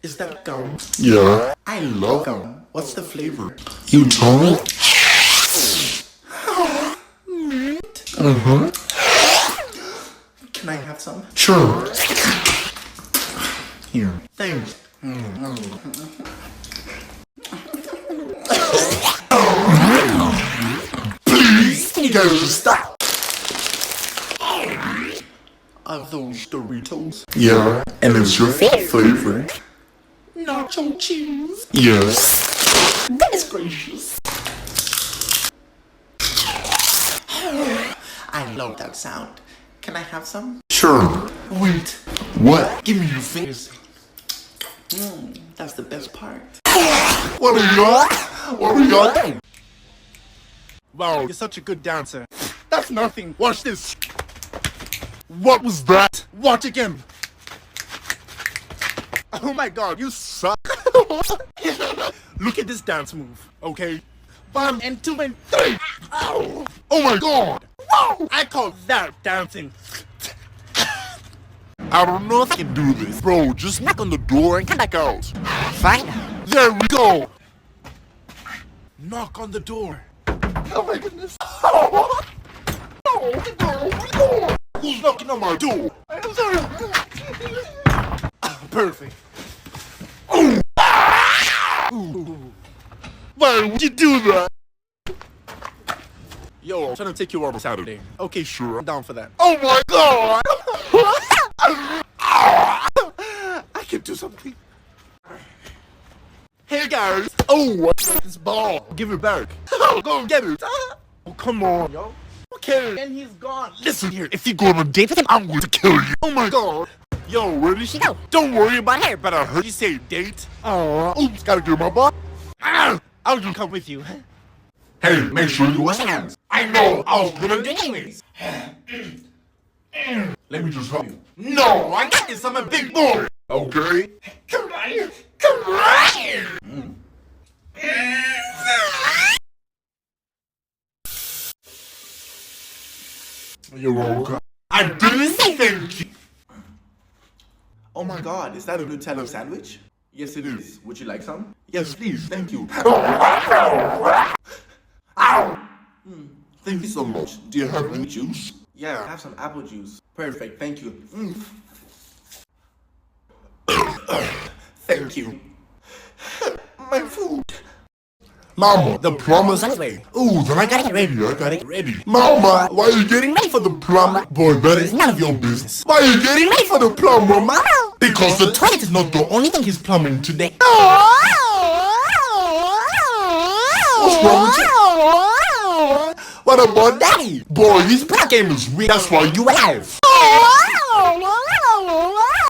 Is that gum? Yeah. I love gum. What's the flavor? You told me? Mint. Can I have some? Sure. Here. Thanks. Please, can you guys stop? Are those Doritos? Yeah. And it's your favorite flavor? Nacho cheese. Yes. Goodness gracious. I love that sound. Can I have some? Sure. Wait. What? Give me your fingers. That's the best part. What are y'all? What are y'all doing? Wow, you're such a good dancer. That's nothing. Watch this. What was that? Watch again. Oh my god, you suck. Look at this dance move, okay? 1 and 2 and 3. Ow. Oh my god! Whoa! I call that dancing. I don't know if I can do this. Bro, just knock on the door and come back out. Fine. There we go! Knock on the door. Oh my goodness. Oh, no. Who's knocking on my door? I'm sorry. Perfect. Ooh. Why would you do that? Yo, I'm trying to take you out on Saturday. Okay, sure. I'm down for that. Oh my god! I can do something. Hey guys. Oh, what's this ball? Give it back. Go get it. Oh, come on, yo. Okay. And he's gone. Listen here, if you go on a date with him, I'm going to kill you. Oh my god. Yo, where did she go? Don't worry about her, but I heard you say date. Oops, gotta do my butt. I'll just come with you. Hey, make sure you wash your hands. I know, I was gonna do anyways. Let me just help you. No, I got this, I'm a big boy. Okay? Come right here. Come right here. You're welcome. I didn't say thank you. Oh my god, is that a Nutella sandwich? Yes, it is. Would you like some? Yes, please. Thank you. Ow! Thank you so much. Do you have any juice? Yeah, have some apple juice. Perfect. Thank you. Thank you. My food. Mama, the plumber's anyway. Ooh, then I gotta get ready. I gotta get ready. Mama, why are you getting ready for the plumber? Boy, but it's none of your business. Why are you getting ready for the plumber, Mama? Because the toilet is not the only thing he's plumbing today. What's wrong with you? What about Daddy? Boy, his black game is weak. That's why you alive.